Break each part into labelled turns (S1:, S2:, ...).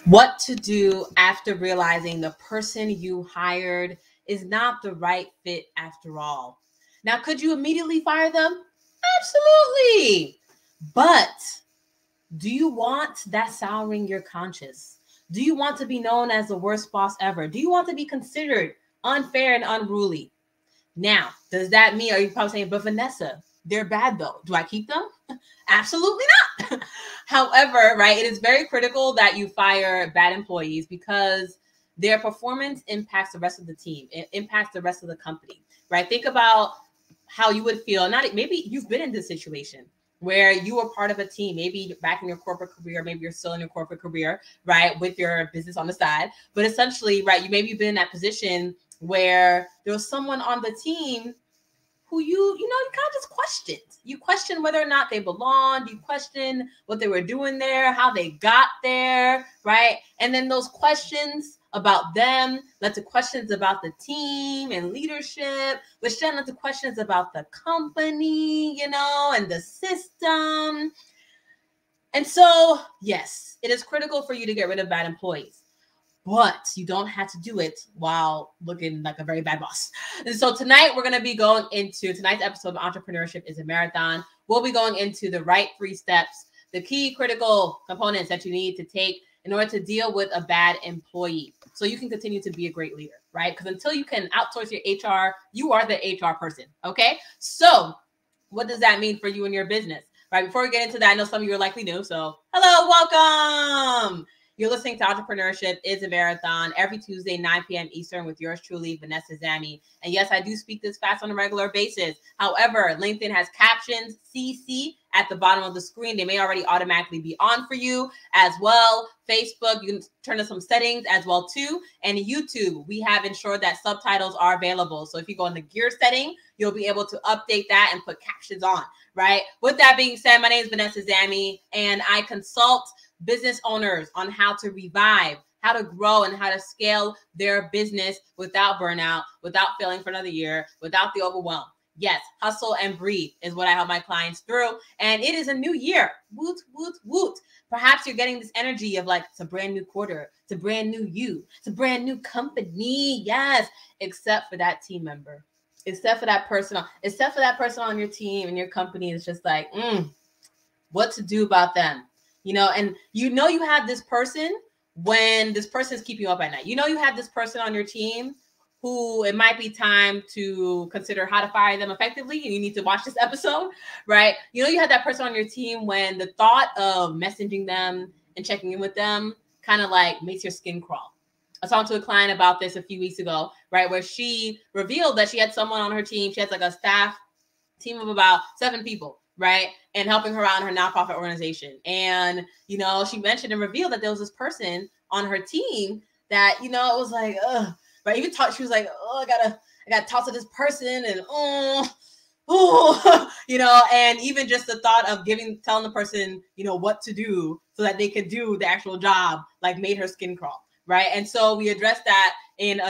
S1: What to do after realizing the person you hired is not the right fit after all. Now, could you immediately fire them? Absolutely. But do you want that souring your conscience? Do you want to be known as the worst boss ever? Do you want to be considered unfair and unruly? Now, does that mean, are you probably saying, but Vanessa, they're bad though. Do I keep them? Absolutely not. However, right, it is very critical that you fire bad employees because their performance impacts the rest of the team. It impacts the rest of the company, right? Think about how you would feel. Not maybe you've been in this situation where you were part of a team, maybe back in your corporate career, maybe you're still in your corporate career, right, with your business on the side. But essentially, right, you maybe been in that position where there was someone on the team who you kind of just questioned. You question whether or not they belonged. You question what they were doing there, how they got there, right? And then those questions about them led to questions about the team and leadership, which then led to questions about the company, and the system. And so, yes, it is critical for you to get rid of bad employees, but you don't have to do it while looking like a very bad boss. And so tonight we're going to be going into tonight's episode of Entrepreneurship is a Marathon. We'll be going into the right 3 steps, the key critical components that you need to take in order to deal with a bad employee so you can continue to be a great leader, right? Because until you can outsource your HR, you are the HR person, okay? So what does that mean for you and your business, right? Before we get into that, I know some of you are likely new, so hello, welcome. You're listening to Entrepreneurship is a Marathon every Tuesday, 9 p.m. Eastern with yours truly, Vanessa Zammy. And yes, I do speak this fast on a regular basis. However, LinkedIn has captions, CC, at the bottom of the screen. They may already automatically be on for you as well. Facebook, you can turn on some settings as well too. And YouTube, we have ensured that subtitles are available. So if you go in the gear setting, you'll be able to update that and put captions on, right? With that being said, my name is Vanessa Zammy, and I consult business owners on how to revive, how to grow, and how to scale their business without burnout, without failing for another year, without the overwhelm. Yes, hustle and breathe is what I help my clients through. And it is a new year. Woot, woot, woot. Perhaps you're getting this energy of like, it's a brand new quarter. It's a brand new you. It's a brand new company. Yes, except for that team member. Except for that person on your team and your company. It's just like, what to do about them. And you have this person when this person is keeping you up at night. You have this person on your team who it might be time to consider how to fire them effectively. And you need to watch this episode, right? You have that person on your team when the thought of messaging them and checking in with them kind of like makes your skin crawl. I was talking to a client about this a few weeks ago, right? Where she revealed that she had someone on her team. She has like a staff team of about 7 people, right? And helping her out in her nonprofit organization. And, she mentioned and revealed that there was this person on her team that, it was like, right? Even she was like, I gotta talk to this person and, and even just the thought of telling the person, what to do so that they could do the actual job, like made her skin crawl, right? And so we addressed that in,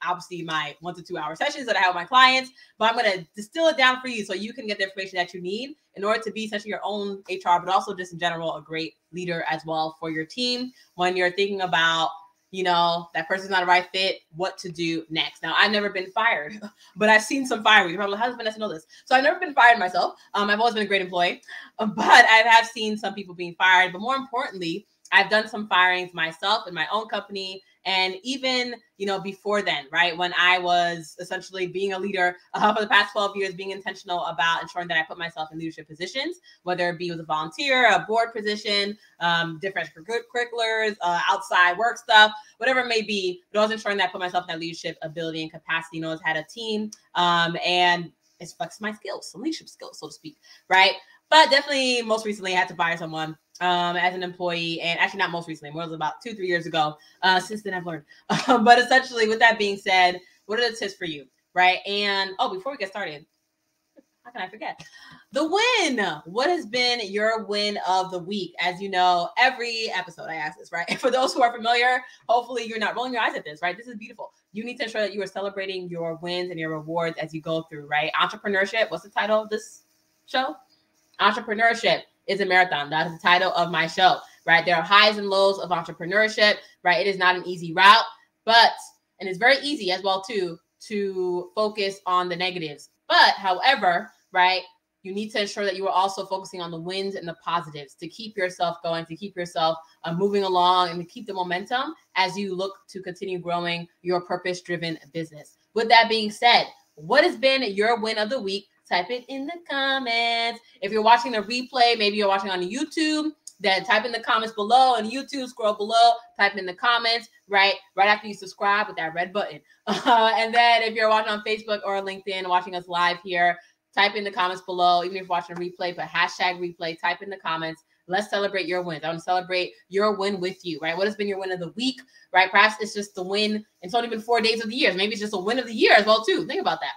S1: obviously my 1 to 2 hour sessions that I have with my clients, but I'm going to distill it down for you so you can get the information that you need in order to be essentially your own HR, but also just in general, a great leader as well for your team when you're thinking about, that person's not a right fit, what to do next. Now, I've never been fired, but I've seen some firing. You're probably like, how does Vanessa know this? So I've never been fired myself. I've always been a great employee, but I have seen some people being fired. But more importantly, I've done some firings myself in my own company. And even, before then, right, when I was essentially being a leader for the past 12 years, being intentional about ensuring that I put myself in leadership positions, whether it be as a volunteer, a board position, different curriculars, outside work stuff, whatever it may be, but I was ensuring that I put myself in that leadership ability and capacity, has had a team, and it's flexed my skills, some leadership skills, so to speak, right? But definitely most recently I had to fire someone as an employee, and actually not most recently, more than about 2-3 years ago. Since then I've learned. But essentially, with that being said, what are the tips for you, right? And before we get started, how can I forget? The win. What has been your win of the week? As you know, every episode I ask this, right? For those who are familiar, hopefully you're not rolling your eyes at this, right? This is beautiful. You need to ensure that you are celebrating your wins and your rewards as you go through, right? Entrepreneurship. What's the title of this show? Entrepreneurship is a Marathon. That is the title of my show. right? There are highs and lows of entrepreneurship, right? It is not an easy route, and it's very easy as well too, to focus on the negatives. But however, right, you need to ensure that you are also focusing on the wins and the positives to keep yourself going, to keep yourself moving along, and to keep the momentum as you look to continue growing your purpose-driven business. With that being said, what has been your win of the week? Type it in the comments. If you're watching the replay, maybe you're watching on YouTube, then type in the comments below. On YouTube, scroll below, type in the comments, right after you subscribe with that red button. And then if you're watching on Facebook or LinkedIn, watching us live here, type in the comments below. Even if you're watching a replay, put hashtag replay, type in the comments. Let's celebrate your wins. I want to celebrate your win with you, right? What has been your win of the week, right? Perhaps it's just the win. It's only been 4 days of the year. Maybe it's just a win of the year as well, too. Think about that.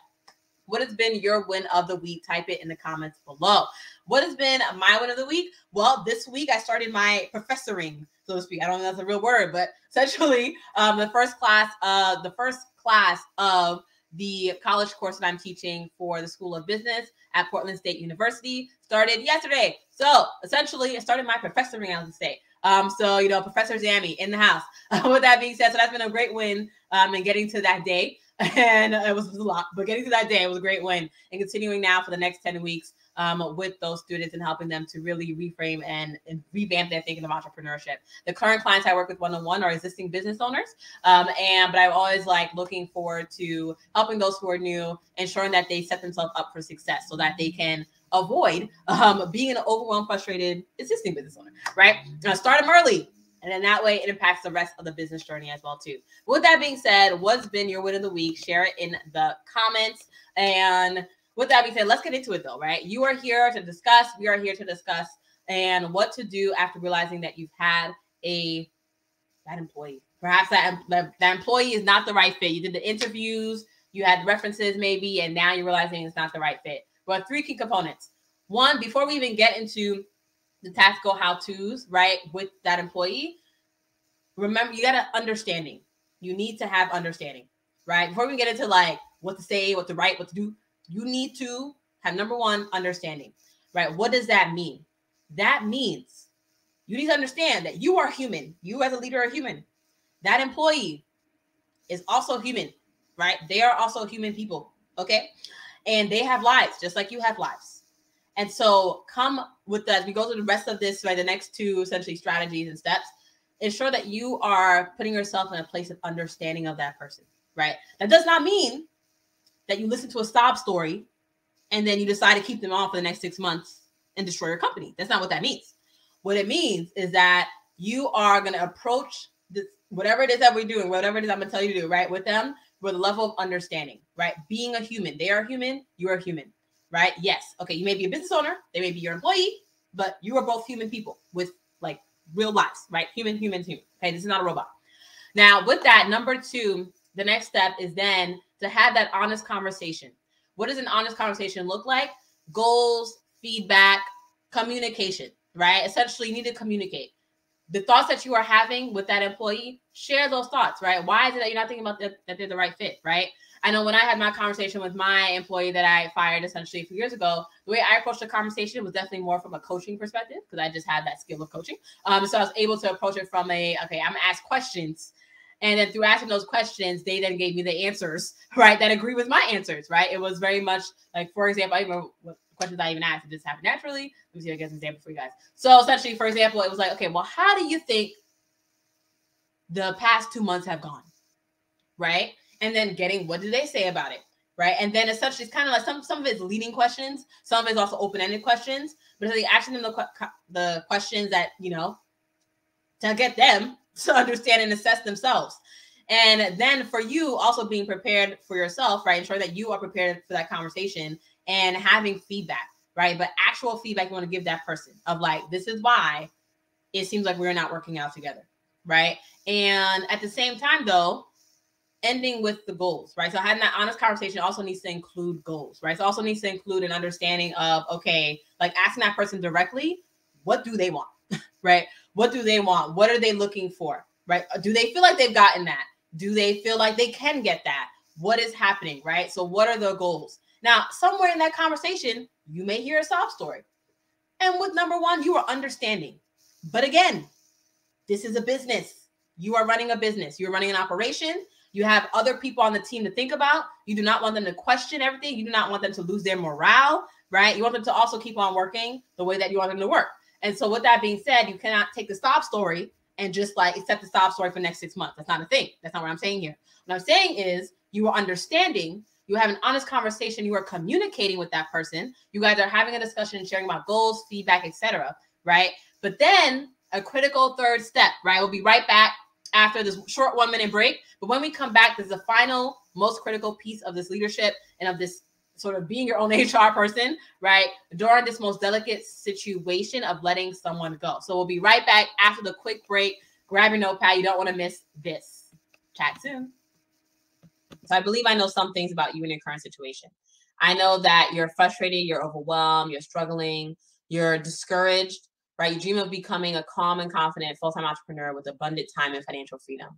S1: What has been your win of the week? Type it in the comments below. What has been my win of the week? Well, this week I started my professoring, so to speak. I don't know if that's a real word, but essentially the first class of the college course that I'm teaching for the School of Business at Portland State University started yesterday. So essentially I started my professoring, I would say. So, Professor Zammy in the house. With that being said, so that's been a great win in getting to that day. And it was a lot, but getting to that day, it was a great win. And continuing now for the next 10 weeks with those students and helping them to really reframe and revamp their thinking of entrepreneurship. The current clients I work with one-on-one are existing business owners. But I'm always looking forward to helping those who are new, ensuring that they set themselves up for success so that they can avoid being an overwhelmed, frustrated existing business owner, right? Start them early. And then that way it impacts the rest of the business journey as well too. With that being said, what's been your win of the week? Share it in the comments. And with that being said, let's get into it though, right? You are here to discuss. We are here to discuss and what to do after realizing that you've had that employee. Perhaps that employee is not the right fit. You did the interviews, you had references maybe, and now you're realizing it's not the right fit. But 3 key components. One, before we even get into the tactical how-tos, right, with that employee, remember, you got to understanding. You need to have understanding, right? Before we get into what to say, what to write, what to do, you need to have, number one, understanding, right? What does that mean? That means you need to understand that you are human. You as a leader are human. That employee is also human, right? They are also human people, okay? And they have lives just like you have lives. And so come with that, as we go through the rest of this, right, the next 2 essentially strategies and steps, ensure that you are putting yourself in a place of understanding of that person, right? That does not mean that you listen to a sob story and then you decide to keep them on for the next 6 months and destroy your company. That's not what that means. What it means is that you are going to approach this, whatever it is that we're doing, whatever it is I'm going to tell you to do, right, with them, with a level of understanding, right? Being a human. They are human. You are human. Right? Yes. Okay. You may be a business owner. They may be your employee, but you are both human people with real lives, right? Human. Okay. This is not a robot. Now, with that, number 2, the next step is then to have that honest conversation. What does an honest conversation look like? Goals, feedback, communication, right? Essentially, you need to communicate. The thoughts that you are having with that employee, share those thoughts, right? Why is it that you're not thinking about that they're the right fit, right? I know when I had my conversation with my employee that I fired essentially a few years ago, the way I approached the conversation was definitely more from a coaching perspective because I just had that skill of coaching. So I was able to approach it from I'm going to ask questions. And then through asking those questions, they then gave me the answers, right, that agree with my answers, right? It was very much for example, I remember what questions I even asked. It just happened naturally. Let me see if I get an example for you guys. So essentially, for example, it was okay, well, how do you think the past 2 months have gone, right? And then getting, what do they say about it, right? And then essentially, it's kind of some of it's leading questions, some of it's also open-ended questions, but really asking them the questions that, to get them to understand and assess themselves. And then for you, also being prepared for yourself, right? Ensure that you are prepared for that conversation and having feedback, right? But actual feedback you want to give that person of this is why it seems like we're not working out together, right? And at the same time, though, ending with the goals, right? So having that honest conversation also needs to include goals, right? So also needs to include an understanding of, okay, asking that person directly, what do they want, right? What do they want? What are they looking for, right? Do they feel like they've gotten that? Do they feel like they can get that? What is happening, right? So what are the goals? Now, somewhere in that conversation, you may hear a sob story. And with number 1, you are understanding. But again, This is a business. You are running a business. You're running an operation. You have other people on the team to think about. You do not want them to question everything. You do not want them to lose their morale, right? You want them to also keep on working the way that you want them to work. And so with that being said, you cannot take the sob story and just like accept the sob story for the next 6 months. That's not a thing. That's not what I'm saying here. What I'm saying is you are understanding, you have an honest conversation, you are communicating with that person. You guys are having a discussion and sharing about goals, feedback, etc., right? But then a critical third step, right? We'll be right back after this short 1 minute break. But when we come back, this is the final, most critical piece of this leadership and of this sort of being your own HR person, right? During this most delicate situation of letting someone go. So we'll be right back after the quick break. Grab your notepad. You don't want to miss this. Chat soon. So I believe I know some things about you in your current situation. I know that you're frustrated, you're overwhelmed, you're struggling, you're discouraged, right? You dream of becoming a calm and confident full-time entrepreneur with abundant time and financial freedom.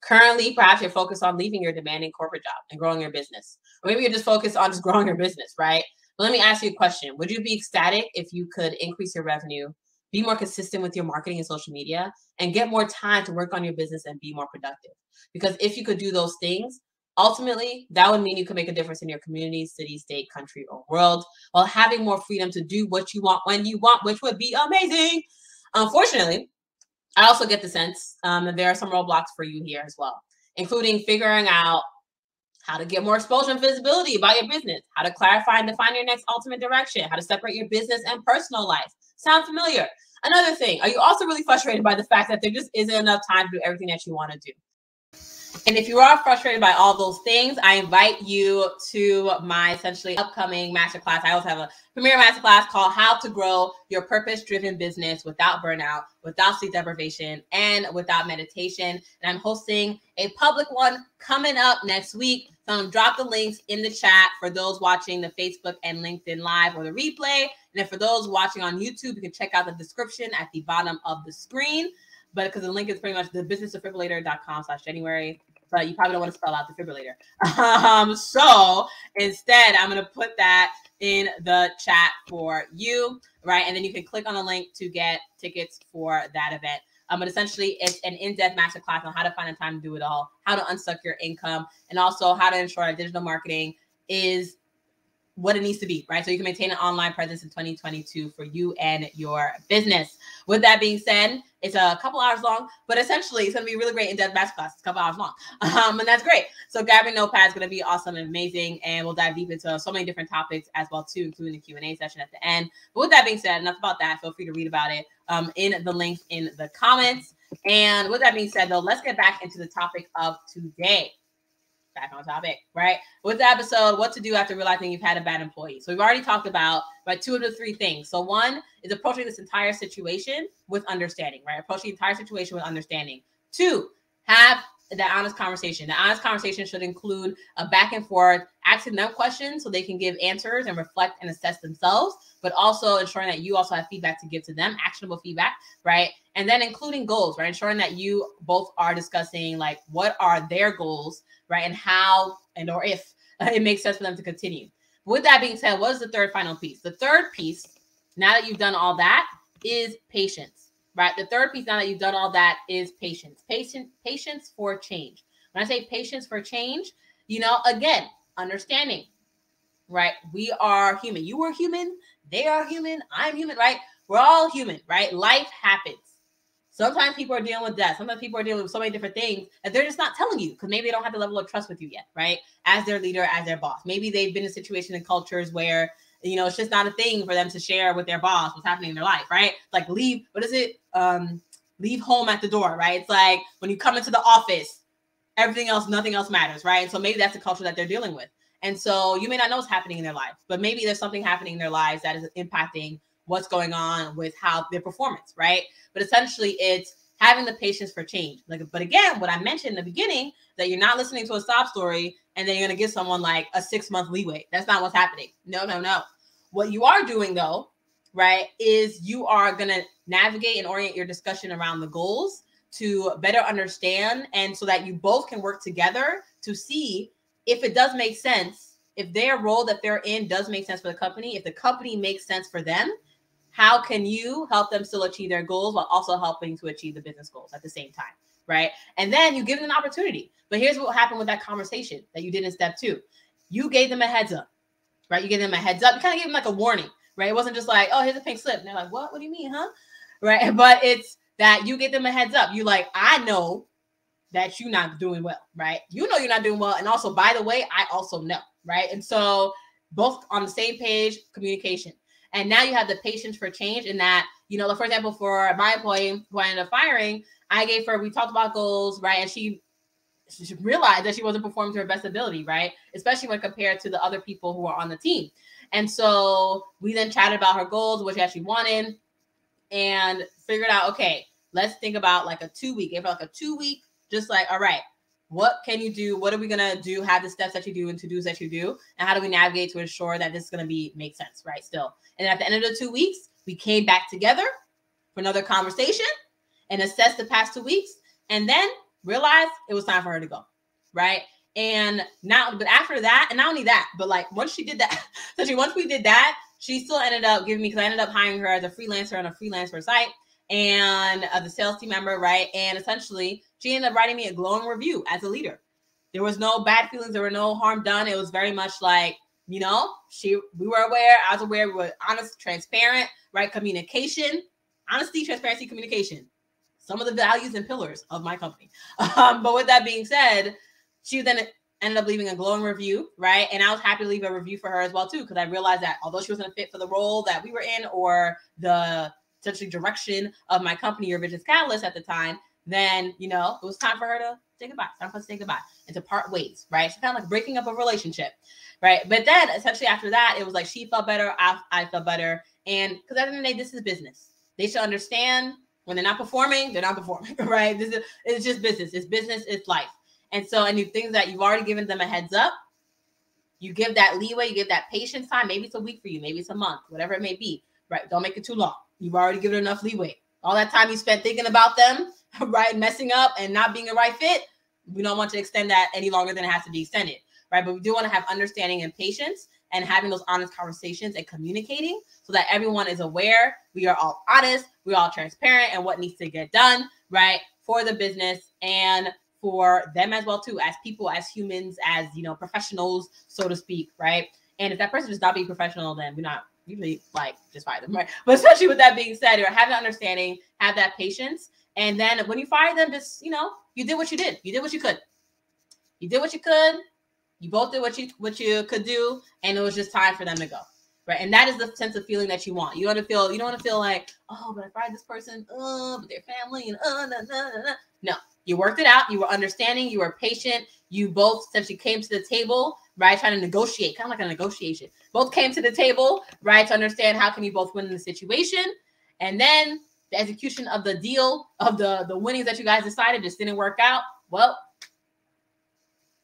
S1: Currently, perhaps you're focused on leaving your demanding corporate job and growing your business. Or maybe you're just focused on just growing your business, right? But let me ask you a question. Would you be ecstatic if you could increase your revenue, be more consistent with your marketing and social media, and get more time to work on your business and be more productive? Because if you could do those things, ultimately, that would mean you can make a difference in your community, city, state, country, or world while having more freedom to do what you want when you want, which would be amazing. Unfortunately, I also get the sense that there are some roadblocks for you here as well, including figuring out how to get more exposure and visibility about your business, how to clarify and define your next ultimate direction, how to separate your business and personal life. Sound familiar? Another thing, are you also really frustrated by the fact that there just isn't enough time to do everything that you want to do? And if you are frustrated by all those things, I invite you to my essentially upcoming masterclass. I also have a premier masterclass called How to Grow Your Purpose-Driven Business Without Burnout, Without Sleep Deprivation, and Without Meditation. And I'm hosting a public one coming up next week. So I'm going to drop the links in the chat for those watching the Facebook and LinkedIn Live or the replay. And then for those watching on YouTube, you can check out the description at the bottom of the screen. But because the link is pretty much thebusinessdefibrillator.com/January. But you probably don't want to spell out defibrillator. So instead, I'm going to put that in the chat for you, right? And then you can click on the link to get tickets for that event. But essentially, it's an in-depth masterclass on how to find the time to do it all, how to unstuck your income, and also how to ensure that digital marketing is what it needs to be, right? So you can maintain an online presence in 2022 for you and your business. With that being said, it's a couple hours long, but essentially it's going to be a really great in-depth masterclass. It's a couple hours long, and that's great. So grab your notepad. It's going to be awesome and amazing, and we'll dive deep into so many different topics as well too, including the Q&A session at the end. But with that being said, enough about that. Feel free to read about it in the link in the comments. And with that being said, though, let's get back into the topic of today. Back on topic, right? With the episode, what to do after realizing you've had a bad employee. So we've already talked about, right, 2 of the 3 things. So 1 is approaching this entire situation with understanding, right? Approaching the entire situation with understanding. 2, have that honest conversation. The honest conversation should include a back and forth, asking them questions so they can give answers and reflect and assess themselves, but also ensuring that you also have feedback to give to them, actionable feedback, right? And then including goals, right? Ensuring that you both are discussing like what are their goals, right? And how and or if it makes sense for them to continue. With that being said, what is the third final piece? The third piece, now that you've done all that, is patience, right? The third piece, now that you've done all that, is patience. Patience for change. When I say patience for change, you know, again, understanding, right? We are human. You are human. They are human. I'm human, right? We're all human, right? Life happens. Sometimes people are dealing with death. Sometimes people are dealing with so many different things that they're just not telling you because maybe they don't have the level of trust with you yet, right? As their leader, as their boss. Maybe they've been in situations and cultures where, you know, it's just not a thing for them to share with their boss what's happening in their life, right? Like leave, what is it? Leave home at the door, right? It's like when you come into the office, everything else, nothing else matters, right? And so maybe that's the culture that they're dealing with. And so you may not know what's happening in their life, but maybe there's something happening in their lives that is impacting what's going on with how their performance, right? But essentially it's having the patience for change. Like, but again, what I mentioned in the beginning, that you're not listening to a sob story and then you're going to give someone like a 6-month leeway. That's not what's happening. No. What you are doing though, right, is you are going to navigate and orient your discussion around the goals to better understand. And so that you both can work together to see if it does make sense, if their role that they're in does make sense for the company, if the company makes sense for them, how can you help them still achieve their goals while also helping to achieve the business goals at the same time, right? And then you give them an opportunity. But here's what happened with that conversation that you did in step 2. You gave them a heads up, right? You gave them a heads up. You kind of gave them like a warning, right? It wasn't just like, oh, here's a pink slip. And they're like, what? What do you mean, huh? Right? But it's that you gave them a heads up. You like, I know that you're not doing well, right? You know you're not doing well. And also, by the way, I also know, right? And so both on the same page, communication. And now you have the patience for change in that, you know, for example, for my employee who I ended up firing, I gave her, we talked about goals, right? And she realized that she wasn't performing to her best ability, right? Especially when compared to the other people who are on the team. And so we then chatted about her goals, what she actually wanted, and figured out, okay, let's think about like a 2-week, if like a 2-week, just like, all right, what can you do? What are we going to do? Have the steps that you do and to-dos that you do. And how do we navigate to ensure that this is going to make sense, right? Still. And at the end of the 2 weeks, we came back together for another conversation and assessed the past 2 weeks. And then realized it was time for her to go, right? And now, but after that, and not only that, but like once she did that, once we did that, she still ended up giving me, because I ended up hiring her as a freelancer on a freelancer site and the sales team member, right? And essentially, she ended up writing me a glowing review as a leader. There was no bad feelings. There were no harm done. It was very much like, you know, we were aware, I was aware, we were honest, transparent, right? Communication, honesty, transparency, communication. Some of the values and pillars of my company. But with that being said, she then ended up leaving a glowing review, right? And I was happy to leave a review for her as well, too, because I realized that although she wasn't a fit for the role that we were in or the essentially direction of my company or Business Catalyst at the time, then, you know, it was time for her to say goodbye. Time for her to say goodbye and to part ways, right? So kind of like breaking up a relationship, right? But then essentially after that, it was like she felt better, I felt better. And because at the end of the day, this is business. They should understand when they're not performing, right? It's just business. It's business, it's life. And so, and the things that you've already given them a heads up, you give that leeway, you give that patience time. Maybe it's a week for you, maybe it's a month, whatever it may be, right? Don't make it too long. You've already given enough leeway. All that time you spent thinking about them, right? Messing up and not being a right fit. We don't want to extend that any longer than it has to be extended, right? But we do want to have understanding and patience and having those honest conversations and communicating so that everyone is aware. We are all honest. We're all transparent and what needs to get done, right? For the business and for them as well, too, as people, as humans, as, you know, professionals, so to speak, right? And if that person is not being professional, then we're not usually like just fire them, right? But especially with that being said, or have that understanding, have that patience. And then when you fire them, just, you know, you did what you did. You did what you could. You did what you could. You both did what you could do. And it was just time for them to go. Right. And that is the sense of feeling that you want. You don't want to feel like, oh, but I fired this person, but their family and No, you worked it out. You were understanding. You were patient. You both essentially came to the table, right? Trying to negotiate, kind of like a negotiation. Both came to the table, right? To understand how can you both win in the situation. And then the execution of the deal, of the winnings that you guys decided just didn't work out. Well,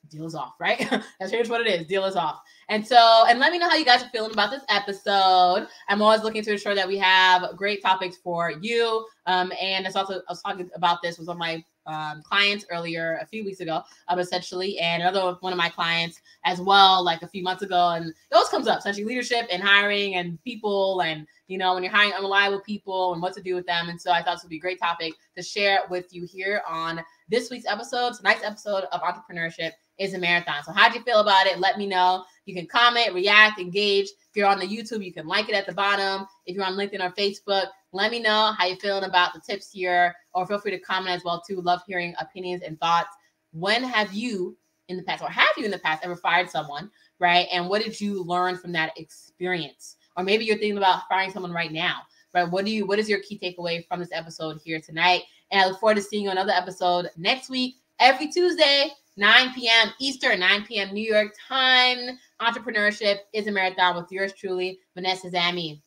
S1: deal is off, right? Here's what it is. Deal is off. And so, and let me know how you guys are feeling about this episode. I'm always looking to ensure that we have great topics for you. And it's also, I was talking about this with one of my clients earlier a few weeks ago, essentially, and another one of my clients as well, like a few months ago. And it always comes up, essentially leadership and hiring and people, and, you know, when you're hiring unreliable people and what to do with them. And so I thought this would be a great topic to share with you here on this week's episode. Tonight's episode of Entrepreneurship is a Marathon. So how'd you feel about it? Let me know. You can comment, react, engage. If you're on the YouTube, you can like it at the bottom. If you're on LinkedIn or Facebook, let me know how you're feeling about the tips here, or feel free to comment as well too. Love hearing opinions and thoughts. When have you in the past, or have you in the past ever fired someone, right? And what did you learn from that experience? Or maybe you're thinking about firing someone right now, right? What is your key takeaway from this episode here tonight? And I look forward to seeing you on another episode next week, every Tuesday, 9 p.m. Eastern, 9 p.m. New York time. Entrepreneurship is a Marathon with yours truly, Vanessa Zami,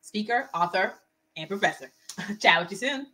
S1: speaker, author, and professor. Chat with you soon.